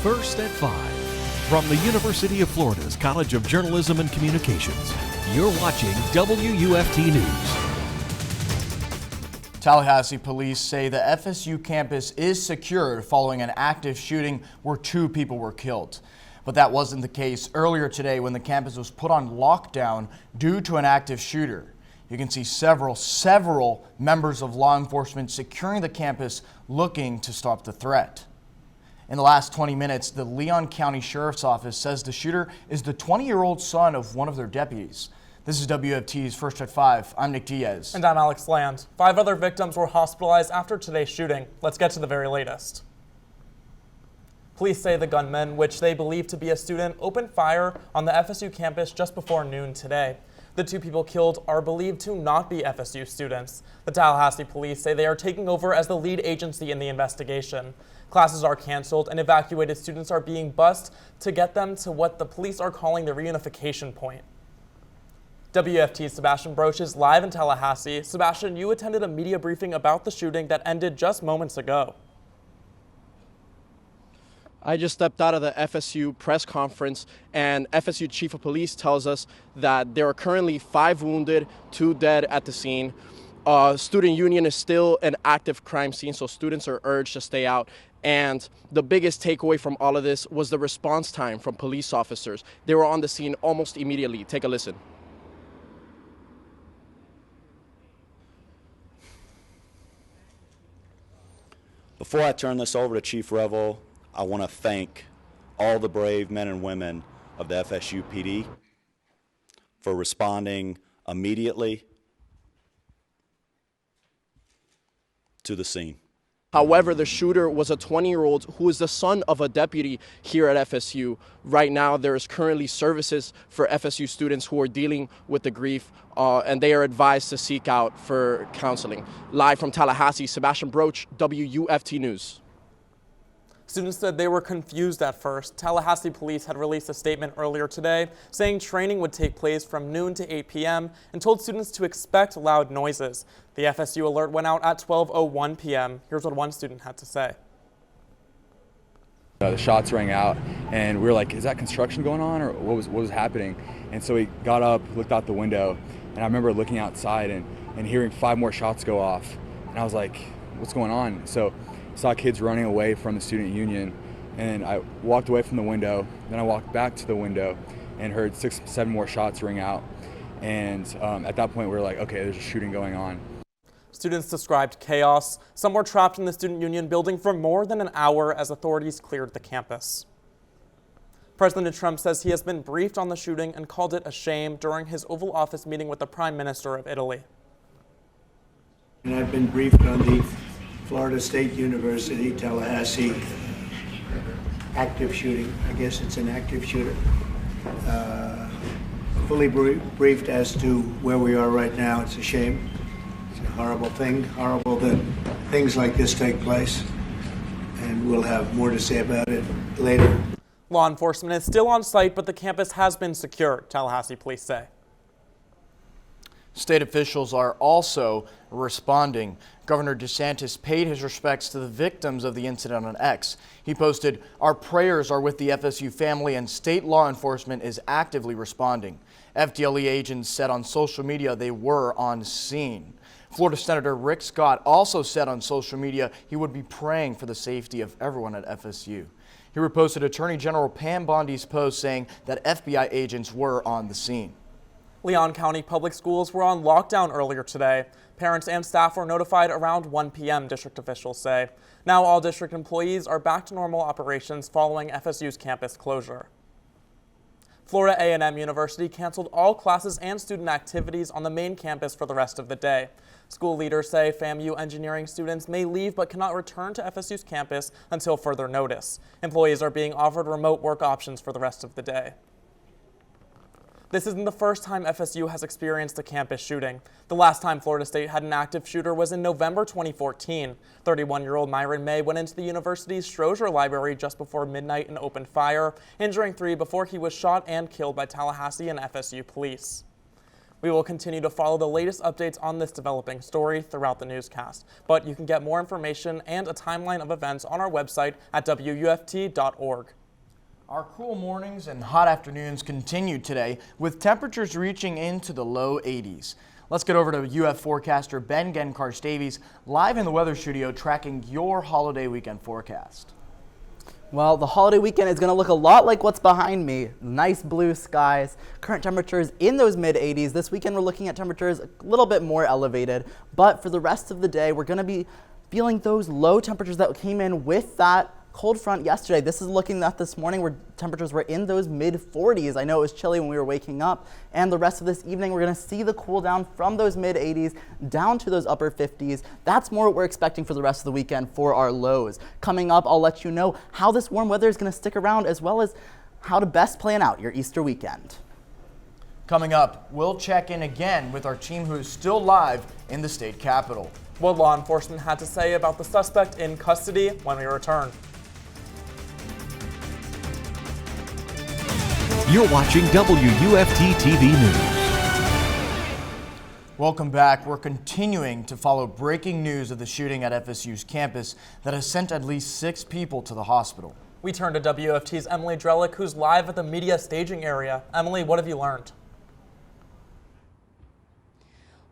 First at 5. From the University of Florida's College of Journalism and Communications, you're watching WUFT News. Tallahassee police say the FSU campus is secured following an active shooting where 2 people were killed. But that wasn't the case earlier today when the campus was put on lockdown due to an active shooter. You can see several members of law enforcement securing the campus looking to stop the threat. In the last 20 minutes, the Leon County Sheriff's Office says the shooter is the 20-year-old son of one of their deputies. This is WFT's First at 5. I'm Nick Diaz. And I'm Alex Land. 5 other victims were hospitalized after today's shooting. Let's get to the very latest. Police say the gunman, which they believe to be a student, opened fire on the FSU campus just before noon today. The 2 people killed are believed to not be FSU students. The Tallahassee police say they are taking over as the lead agency in the investigation. Classes are canceled and evacuated students are being bused to get them to what the police are calling the reunification point. WFT's Sebastian Broche is live in Tallahassee. Sebastian, you attended a media briefing about the shooting that ended just moments ago. I just stepped out of the FSU press conference, and FSU Chief of Police tells us that there are currently 5 wounded, 2 dead at the scene. Student union is still an active crime scene, so students are urged to stay out. And the biggest takeaway from all of this was the response time from police officers. They were on the scene almost immediately. Take a listen. Before I turn this over to Chief Revel, I want to thank all the brave men and women of the FSU PD for responding immediately to the scene. However, the shooter was a 20-year-old who is the son of a deputy here at FSU. Right now, there is currently services for FSU students who are dealing with the grief, and they are advised to seek out for counseling. Live from Tallahassee, Sebastian Broche, WUFT News. Students said they were confused at first. Tallahassee police had released a statement earlier today saying training would take place from noon to 8 p.m. and told students to expect loud noises. The FSU alert went out at 12:01 p.m. Here's what one student had to say. The shots rang out and we were like, is that construction going on or what was happening? And so we got up, looked out the window, and I remember looking outside and hearing 5 more shots go off. And I was like, what's going on? So saw kids running away from the student union, and I walked away from the window. Then I walked back to the window and heard 6, 7 more shots ring out. And at that point, we were like, okay, there's a shooting going on. Students described chaos. Some were trapped in the student union building for more than an hour as authorities cleared the campus. President Trump says he has been briefed on the shooting and called it a shame during his Oval Office meeting with the Prime Minister of Italy. And I've been briefed on the Florida State University, Tallahassee, active shooting. I guess it's an active shooter. Fully briefed as to where we are right now. It's a shame. It's a horrible thing. Horrible that things like this take place. And we'll have more to say about it later. Law enforcement is still on site, but the campus has been secured, Tallahassee police say. State officials are also responding. Governor DeSantis paid his respects to the victims of the incident on X. He posted, "Our prayers are with the FSU family and state law enforcement is actively responding." FDLE agents said on social media they were on scene. Florida Senator Rick Scott also said on social media he would be praying for the safety of everyone at FSU. He reposted Attorney General Pam Bondi's post saying that FBI agents were on the scene. Leon County Public Schools were on lockdown earlier today. Parents and staff were notified around 1 p.m., district officials say. Now all district employees are back to normal operations following FSU's campus closure. Florida A&M University canceled all classes and student activities on the main campus for the rest of the day. School leaders say FAMU engineering students may leave but cannot return to FSU's campus until further notice. Employees are being offered remote work options for the rest of the day. This isn't the first time FSU has experienced a campus shooting. The last time Florida State had an active shooter was in November 2014. 31-year-old Myron May went into the university's Strozier Library just before midnight and opened fire, injuring 3 before he was shot and killed by Tallahassee and FSU police. We will continue to follow the latest updates on this developing story throughout the newscast, but you can get more information and a timeline of events on our website at WUFT.org. Our cool mornings and hot afternoons continued today with temperatures reaching into the low 80s. Let's get over to UF forecaster Ben Gancarz-Davies live in the weather studio tracking your holiday weekend forecast. Well, the holiday weekend is going to look a lot like what's behind me. Nice blue skies, current temperatures in those mid 80s. This weekend we're looking at temperatures a little bit more elevated, but for the rest of the day we're going to be feeling those low temperatures that came in with that cold front yesterday. This is looking at this morning where temperatures were in those mid 40s. I know it was chilly when we were waking up, and the rest of this evening we're going to see the cool down from those mid 80s down to those upper 50s. That's more what we're expecting for the rest of the weekend for our lows. Coming up, I'll let you know how this warm weather is going to stick around, as well as how to best plan out your Easter weekend. Coming up, we'll check in again with our team who is still live in the state capitol. What law enforcement had to say about the suspect in custody when we return. You're watching WUFT-TV News. Welcome back. We're continuing to follow breaking news of the shooting at FSU's campus that has sent at least 6 people to the hospital. We turn to WFT's Emily Drelick, who's live at the media staging area. Emily, what have you learned?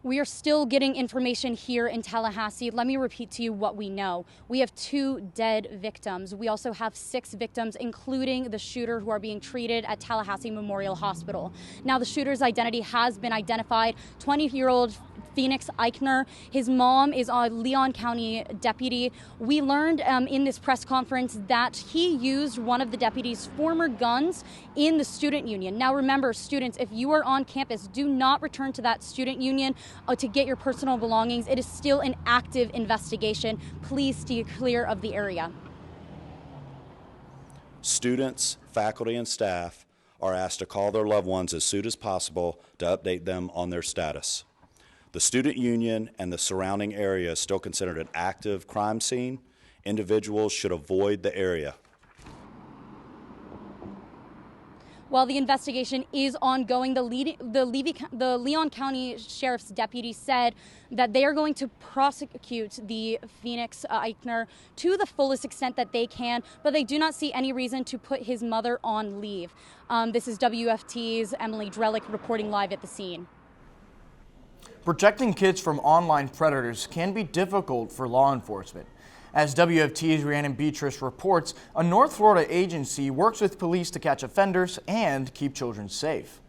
We are still getting information here in Tallahassee. Let me repeat to you what we know. We have 2 dead victims. We also have 6 victims, including the shooter, who are being treated at Tallahassee Memorial Hospital. Now, the shooter's identity has been identified. 20-year-old Phoenix Eichner. His mom is a Leon County deputy. We learned in this press conference that he used one of the deputy's former guns in the student union. Now remember, students, if you are on campus, do not return to that student union to get your personal belongings. It is still an active investigation. Please stay clear of the area. Students, faculty, and staff are asked to call their loved ones as soon as possible to update them on their status. The student union and the surrounding area is still considered an active crime scene. Individuals should avoid the area. While the investigation is ongoing, the Leon County Sheriff's deputy said that they are going to prosecute the Phoenix Eichner to the fullest extent that they can, but they do not see any reason to put his mother on leave. This is WFT's Emily Drelick reporting live at the scene. Protecting kids from online predators can be difficult for law enforcement. As WFT's Rhiannan Beatrice reports, a North Florida agency works with police to catch offenders and keep children safe.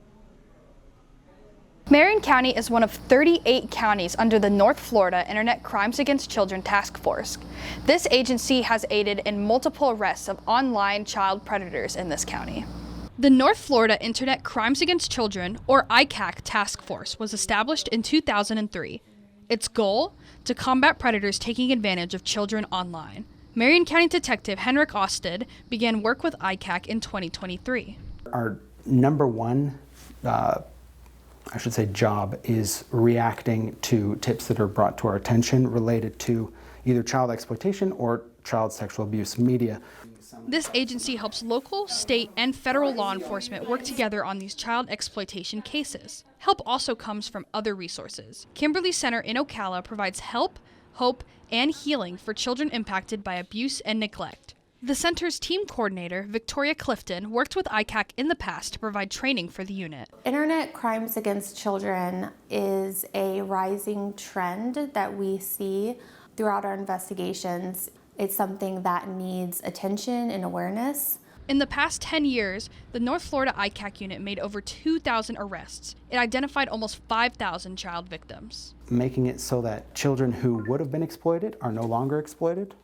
Marion County is one of 38 counties under the North Florida Internet Crimes Against Children Task Force. This agency has aided in multiple arrests of online child predators in this county. The North Florida Internet Crimes Against Children, or ICAC Task Force, was established in 2003. Its goal? To combat predators taking advantage of children online. Marion County Detective Henrik Osted began work with ICAC in 2023. Our number one, job is reacting to tips that are brought to our attention related to either child exploitation or child sexual abuse media. This agency helps local, state, and federal law enforcement work together on these child exploitation cases. Help also comes from other resources. Kimberly Center in Ocala provides help, hope, and healing for children impacted by abuse and neglect. The center's team coordinator, Victoria Clifton, worked with ICAC in the past to provide training for the unit. Internet crimes against children is a rising trend that we see throughout our investigations. It's something that needs attention and awareness. In the past 10 years, the North Florida ICAC unit made over 2,000 arrests. It identified almost 5,000 child victims. Making it so that children who would have been exploited are no longer exploited,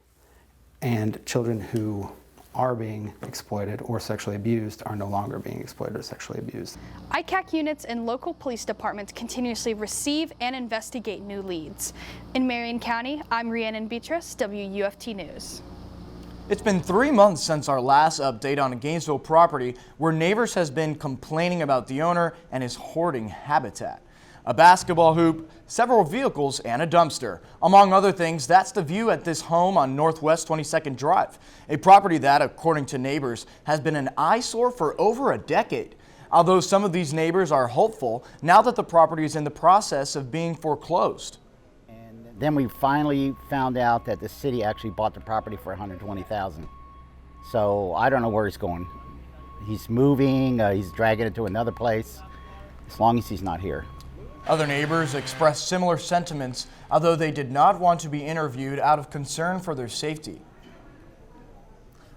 and children who are being exploited or sexually abused are no longer being exploited or sexually abused. ICAC units and local police departments continuously receive and investigate new leads. In Marion County, I'm Rhiannan Beatrice, WUFT News. It's been 3 months since our last update on a Gainesville property where neighbors has been complaining about the owner and his hoarding habitat. A basketball hoop, several vehicles, and a dumpster. Among other things, that's the view at this home on Northwest 22nd Drive, a property that, according to neighbors, has been an eyesore for over a decade. although some of these neighbors are hopeful now that the property is in the process of being foreclosed. And then we finally found out that the city actually bought the property for $120,000. So I don't know where he's going. He's moving, he's dragging it to another place, as long as he's not here. Other neighbors expressed similar sentiments, although they did not want to be interviewed out of concern for their safety.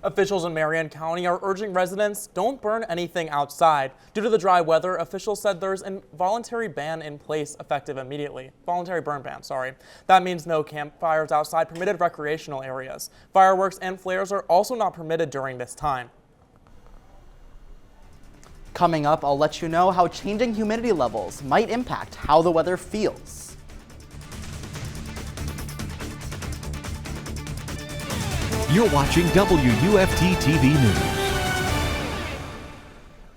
Officials in Marion County are urging residents don't burn anything outside. Due to the dry weather, officials said there's a voluntary ban in place effective immediately. Voluntary burn ban, sorry. That means no campfires outside permitted recreational areas. Fireworks and flares are also not permitted during this time. Coming up, I'll let you know how changing humidity levels might impact how the weather feels. You're watching WUFT-TV News.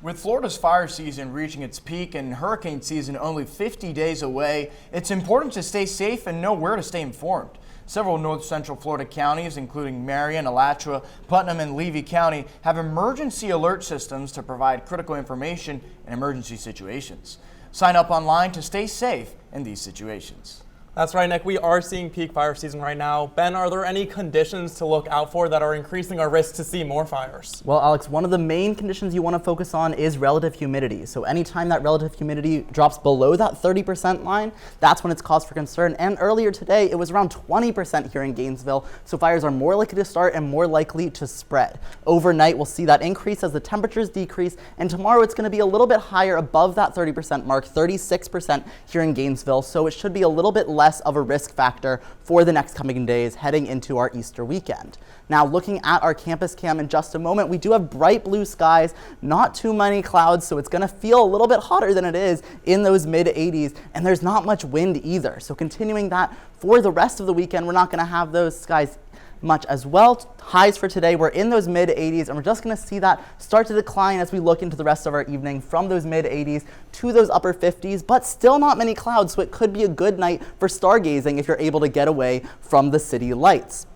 With Florida's fire season reaching its peak and hurricane season only 50 days away, it's important to stay safe and know where to stay informed. Several north central Florida counties, including Marion, Alachua, Putnam, and Levy County, have emergency alert systems to provide critical information in emergency situations. Sign up online to stay safe in these situations. That's right, Nick. We are seeing peak fire season right now. Ben, are there any conditions to look out for that are increasing our risk to see more fires? Well, Alex, one of the main conditions you want to focus on is relative humidity. So anytime that relative humidity drops below that 30% line, that's when it's cause for concern. And earlier today, it was around 20% here in Gainesville. So fires are more likely to start and more likely to spread. Overnight, we'll see that increase as the temperatures decrease. And tomorrow, it's going to be a little bit higher above that 30% mark, 36% here in Gainesville. So it should be a little bit less of a risk factor for the next coming days heading into our Easter weekend. Now, looking at our campus cam in just a moment, we do have bright blue skies, not too many clouds, so it's going to feel a little bit hotter than it is in those mid 80s, and there's not much wind either. So continuing that for the rest of the weekend, we're not going to have those skies much as well. Highs for today, we're in those mid 80s, and we're just going to see that start to decline as we look into the rest of our evening from those mid 80s to those upper 50s, but still not many clouds, so it could be a good night for stargazing if you're able to get away from the city lights.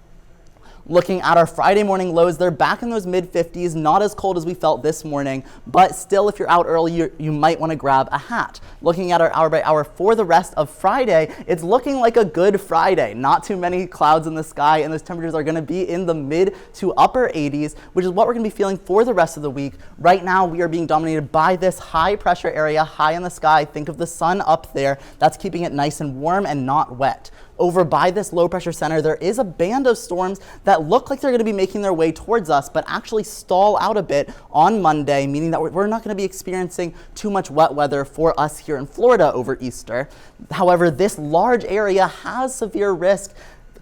Looking at our Friday morning lows, they're back in those mid 50s, not as cold as we felt this morning, but still, if you're out early, you might want to grab a hat. Looking at our hour by hour for the rest of Friday, it's looking like a good Friday. Not too many clouds in the sky, and those temperatures are going to be in the mid to upper 80s, which is what we're going to be feeling for the rest of the week. Right now, we are being dominated by this high pressure area high in the sky. Think of the sun up there. That's keeping it nice and warm and not wet. Over by this low pressure center, there is a band of storms that look like they're going to be making their way towards us, but actually stall out a bit on Monday, meaning that we're not going to be experiencing too much wet weather for us here in Florida over Easter. However, this large area has severe risk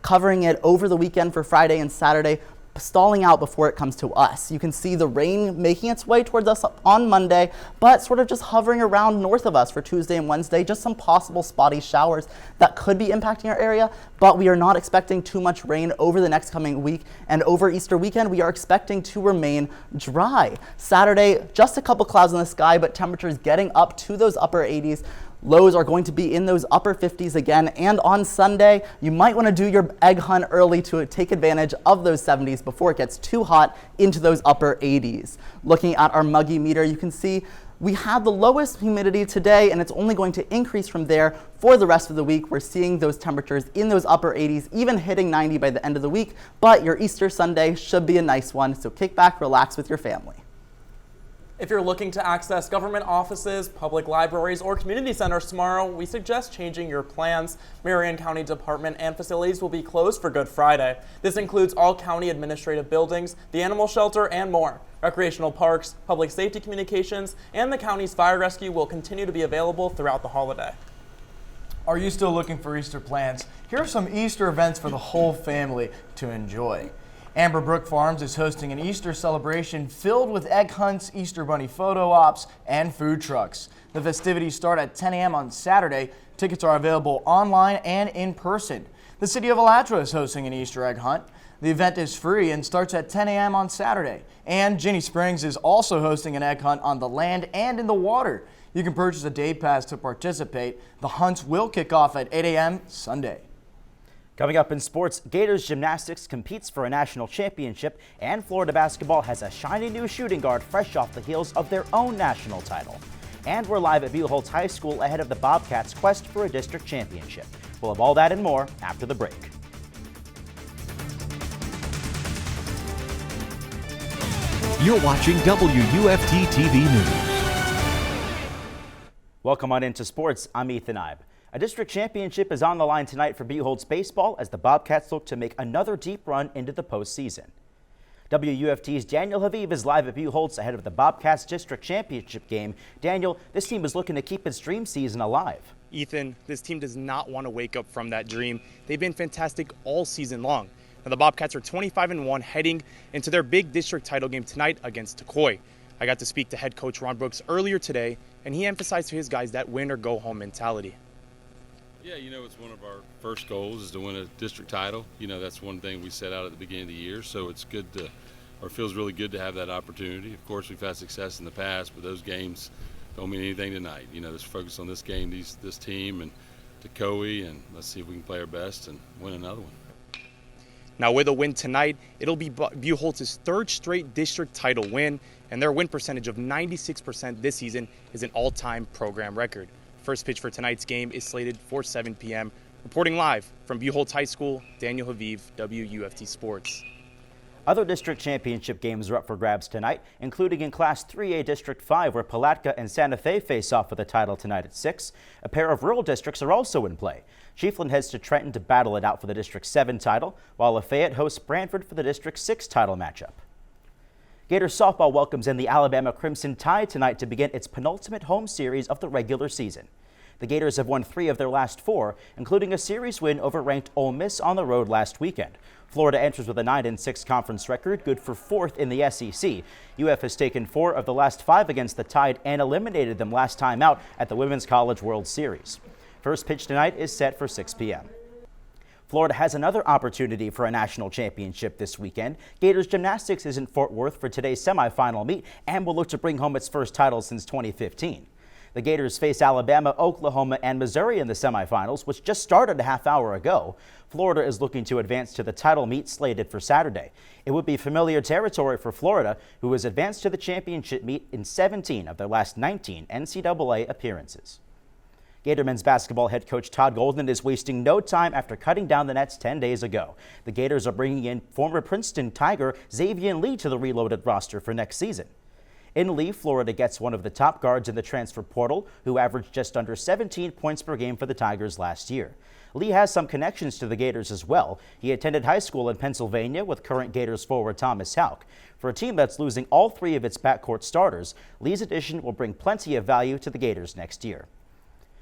covering it over the weekend for Friday and Saturday, stalling out before it comes to us. You can see the rain making its way towards us on Monday, but sort of just hovering around north of us for Tuesday and Wednesday, just some possible spotty showers that could be impacting our area, but we are not expecting too much rain over the next coming week, and over Easter weekend, we are expecting to remain dry. Saturday, just a couple clouds in the sky, but temperatures getting up to those upper 80s. Lows are going to be in those upper 50s again, and on Sunday, you might want to do your egg hunt early to take advantage of those 70s before it gets too hot into those upper 80s. Looking at our muggy meter, you can see we have the lowest humidity today, and it's only going to increase from there for the rest of the week. We're seeing those temperatures in those upper 80s, even hitting 90 by the end of the week, but your Easter Sunday should be a nice one, so kick back, relax with your family. If you're looking to access government offices, public libraries, or community centers tomorrow, we suggest changing your plans. Marion County Department and facilities will be closed for Good Friday. This includes all county administrative buildings, the animal shelter, and more. Recreational parks, public safety communications, and the county's fire rescue will continue to be available throughout the holiday. Are you still looking for Easter plans? Here are some Easter events for the whole family to enjoy. Amber Brook Farms is hosting an Easter celebration filled with egg hunts, Easter bunny photo ops, and food trucks. The festivities start at 10 a.m. on Saturday. Tickets are available online and in person. The city of Alachua is hosting an Easter egg hunt. The event is free and starts at 10 a.m. on Saturday. And Ginnie Springs is also hosting an egg hunt on the land and in the water. You can purchase a day pass to participate. The hunts will kick off at 8 a.m. Sunday. Coming up in sports, Gators gymnastics competes for a national championship, and Florida basketball has a shiny new shooting guard fresh off the heels of their own national title. And we're live at Buchholz High School ahead of the Bobcats' quest for a district championship. We'll have all that and more after the break. You're watching WUFT-TV News. Welcome on into sports. I'm Ethan Eibe. A district championship is on the line tonight for Buchholz baseball as the Bobcats look to make another deep run into the postseason. WUFT's Daniel Haviv is live at Buchholz ahead of the Bobcats district championship game. Daniel, this team is looking to keep its dream season alive. Ethan, this team does not want to wake up from that dream. They've been fantastic all season long. Now, the Bobcats are 25-1 heading into their big district title game tonight against Tucoy. I got to speak to head coach Ron Brooks earlier today, and he emphasized to his guys that win or go home mentality. Yeah, it's one of our first goals is to win a district title. That's one thing we set out at the beginning of the year, so it's good to, or feels really good to have that opportunity. Of course, we've had success in the past, but those games don't mean anything tonight. Just focus on this game, this team, and Tucoy, and let's see if we can play our best and win another one. Now, with a win tonight, it'll be Buchholz's third straight district title win, and their win percentage of 96% this season is an all-time program record. First pitch for tonight's game is slated for 7 p.m. Reporting live from Buchholz High School, Daniel Haviv, WUFT Sports. Other district championship games are up for grabs tonight, including in Class 3A District 5, where Palatka and Santa Fe face off for the title tonight at 6. A pair of rural districts are also in play. Chiefland heads to Trenton to battle it out for the District 7 title, while Lafayette hosts Brantford for the District 6 title matchup. Gators softball welcomes in the Alabama Crimson Tide tonight to begin its penultimate home series of the regular season. The Gators have won 3 of their last 4, including a series win over ranked Ole Miss on the road last weekend. Florida enters with a 9-6 conference record, good for 4th in the SEC. UF has taken 4 of the last 5 against the Tide and eliminated them last time out at the Women's College World Series. First pitch tonight is set for 6 p.m. Florida has another opportunity for a national championship this weekend. Gators gymnastics is in Fort Worth for today's semifinal meet and will look to bring home its first title since 2015. The Gators face Alabama, Oklahoma, and Missouri in the semifinals, which just started a half hour ago. Florida is looking to advance to the title meet slated for Saturday. It would be familiar territory for Florida, who has advanced to the championship meet in 17 of their last 19 NCAA appearances. Gator men's basketball head coach Todd Golden is wasting no time after cutting down the nets 10 days ago. The Gators are bringing in former Princeton Tiger Xavier Lee to the reloaded roster for next season. In Lee, Florida gets one of the top guards in the transfer portal, who averaged just under 17 points per game for the Tigers last year. Lee has some connections to the Gators as well. He attended high school in Pennsylvania with current Gators forward Thomas Houck. For a team that's losing all 3 of its backcourt starters, Lee's addition will bring plenty of value to the Gators next year.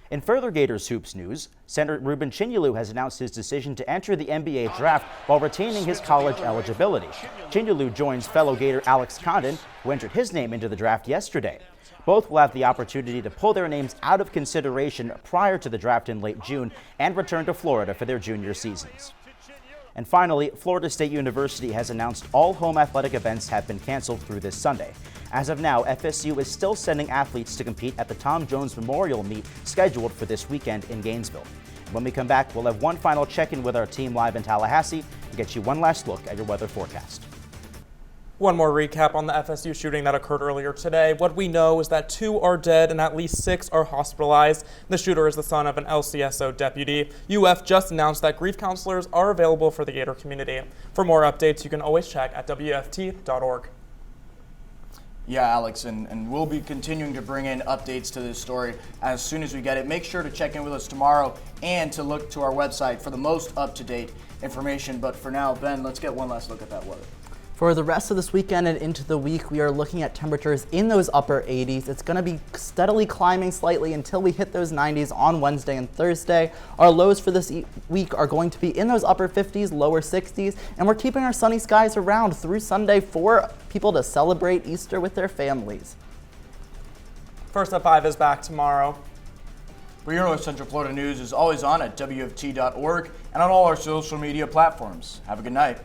In further Gators hoops news, center Ruben Chinyelu has announced his decision to enter the NBA draft while retaining his college eligibility. Chinyelu joins fellow Gator Alex Condon, who entered his name into the draft yesterday. Both will have the opportunity to pull their names out of consideration prior to the draft in late June and return to Florida for their junior seasons. And finally, Florida State University has announced all home athletic events have been canceled through this Sunday. As of now, FSU is still sending athletes to compete at the Tom Jones Memorial Meet scheduled for this weekend in Gainesville. When we come back, we'll have one final check-in with our team live in Tallahassee and get you one last look at your weather forecast. One more recap on the FSU shooting that occurred earlier today. What we know is that 2 are dead and at least 6 are hospitalized. The shooter is the son of an LCSO deputy. UF just announced that grief counselors are available for the Gator community. For more updates, you can always check at WFT.org. Yeah, Alex, and we'll be continuing to bring in updates to this story as soon as we get it. Make sure to check in with us tomorrow and to look to our website for the most up-to-date information. But for now, Ben, let's get one last look at that weather. For the rest of this weekend and into the week, we are looking at temperatures in those upper 80s. It's going to be steadily climbing slightly until we hit those 90s on Wednesday and Thursday. Our lows for this week are going to be in those upper 50s, lower 60s, and we're keeping our sunny skies around through Sunday for people to celebrate Easter with their families. First at 5 is back tomorrow. For your North Central Florida news is always on at WFT.org and on all our social media platforms. Have a good night.